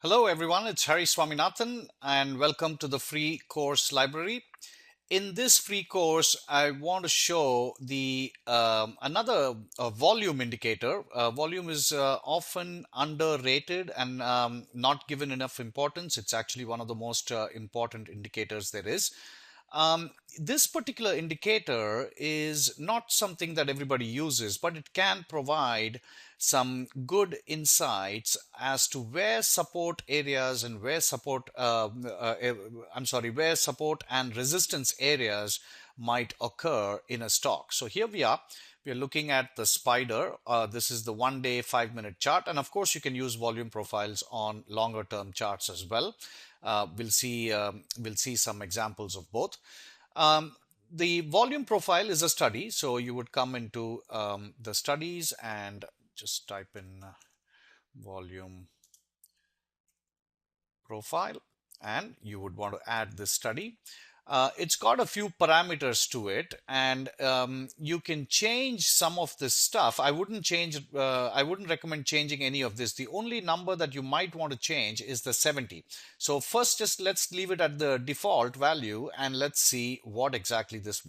Hello everyone, it's Hari Swaminathan and welcome to the free course library. In this free course, I want to show the another volume indicator. Volume is often underrated and not given enough importance. It's actually one of the most important indicators there is. This particular indicator is not something that everybody uses, but it can provide some good insights as to where support areas and where support and resistance areas might occur in a stock. So here we are. We are looking at the spider. This is the 1 day, 5 minute chart. And of course, you can use volume profiles on longer term charts as well. We'll see some examples of both. Um, the volume profile is a study, so you would come into the studies and just type in volume profile, and you would want to add this study. It's got a few parameters to it, and you can change some of this stuff. I wouldn't recommend changing any of this. The only number that you might want to change is the 70. So first, just let's leave it at the default value, and let's see what exactly this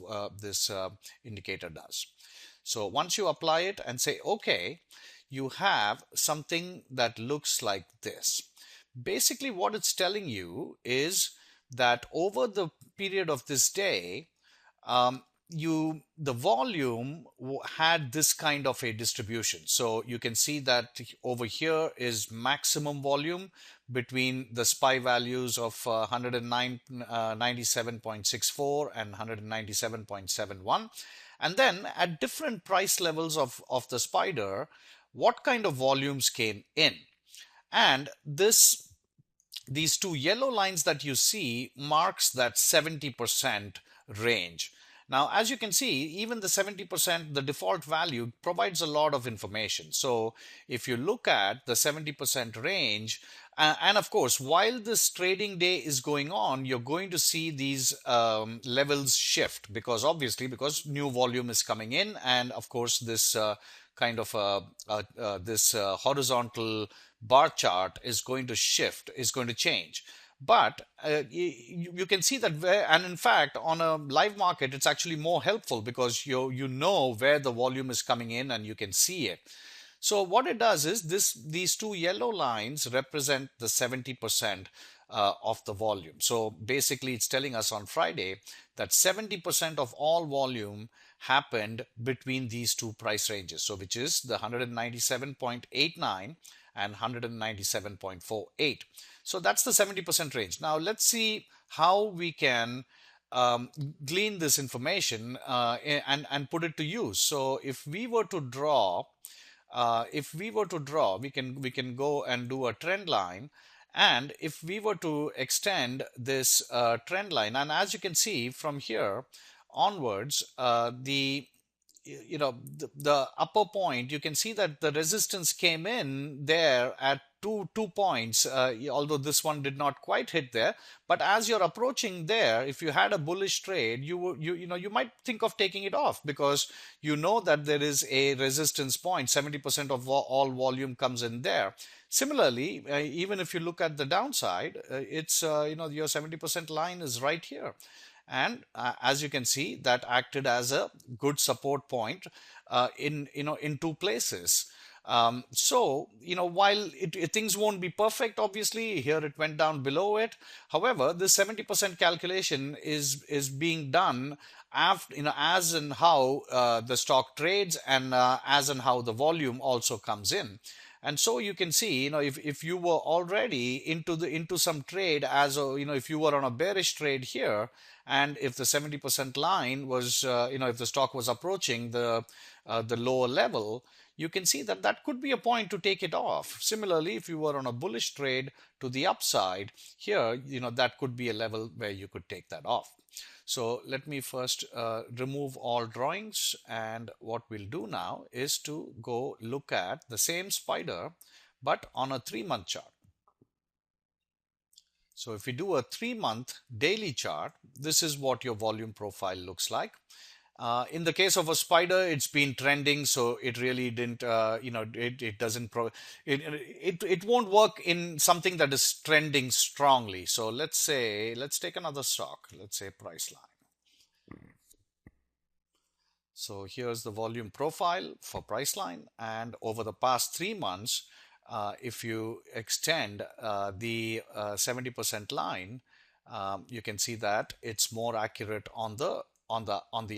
indicator does. So once you apply it and say OK, you have something that looks like this. Basically, what it's telling you is that over the period of this day, the volume had this kind of a distribution. So you can see that over here is maximum volume between the SPY values of 197.64 and 197.71. And then at different price levels of the spider, what kind of volumes came in. And these two yellow lines that you see marks that 70% range. Now, as you can see, even the 70%, the default value provides a lot of information. So if you look at the 70% range, and of course, while this trading day is going on, you're going to see these levels shift because new volume is coming in, and of course, this kind of this horizontal bar chart is going to shift, is going to change. But you can see that and in fact, on a live market, it's actually more helpful because you know where the volume is coming in and you can see it. So what it does is these two yellow lines represent the 70% of the volume. So basically, it's telling us on Friday that 70% of all volume happened between these two price ranges. So which is the 197.89 and 197.48. So that's the 70% range. Now let's see how we can glean this information and put it to use. So if we were to draw, we can go and do a trend line. And if we were to extend this trend line, and as you can see from here onwards, the upper point, you can see that the resistance came in there at two points, although this one did not quite hit there. But as you're approaching there, if you had a bullish trade, you might think of taking it off because you know that there is a resistance point. 70% of all volume comes in there. Similarly, even if you look at the downside, it's your 70% line is right here. And as you can see, that acted as a good support point in two places. While things won't be perfect, obviously here it went down below it. However, this 70% calculation is being done after, as and how the stock trades, and as and how the volume also comes in. And so you can see, if you were already into some trade, as a, if you were on a bearish trade here, and if the 70% line was, if the stock was approaching the lower level, you can see that that could be a point to take it off. Similarly, if you were on a bullish trade to the upside here, that could be a level where you could take that off. So let me first remove all drawings, and what we'll do now is to go look at the same spider but on a 3-month chart. So if we do a 3-month daily chart, this is what your volume profile looks like. In the case of a spider, it's been trending, so it really didn't, it doesn't, it won't work in something that is trending strongly. So let's take another stock, let's say Priceline. So here's the volume profile for Priceline, and over the past 3 months, if you extend the 70% line, you can see that it's more accurate on the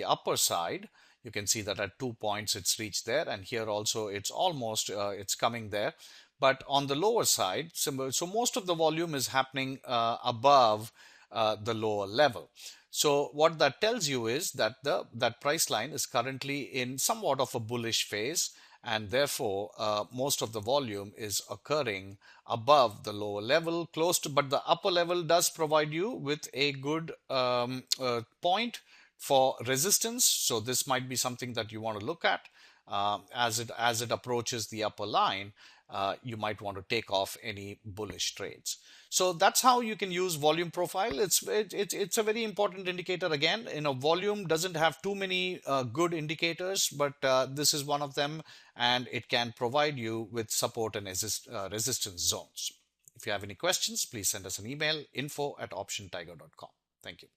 upper side. You can see that at 2 points it's reached there, and here also it's almost it's coming there. But on the lower side, so most of the volume is happening above the lower level. So what that tells you is that that price line is currently in somewhat of a bullish phase, and therefore most of the volume is occurring above the lower level, close to, but the upper level does provide you with a good point for resistance. So this might be something that you want to look at as it approaches the upper line. You might want to take off any bullish trades. So that's how you can use volume profile. It's a very important indicator. Again, volume doesn't have too many good indicators, but this is one of them, and it can provide you with support and resistance zones. If you have any questions, please send us an email, info@optiontiger.com. Thank you.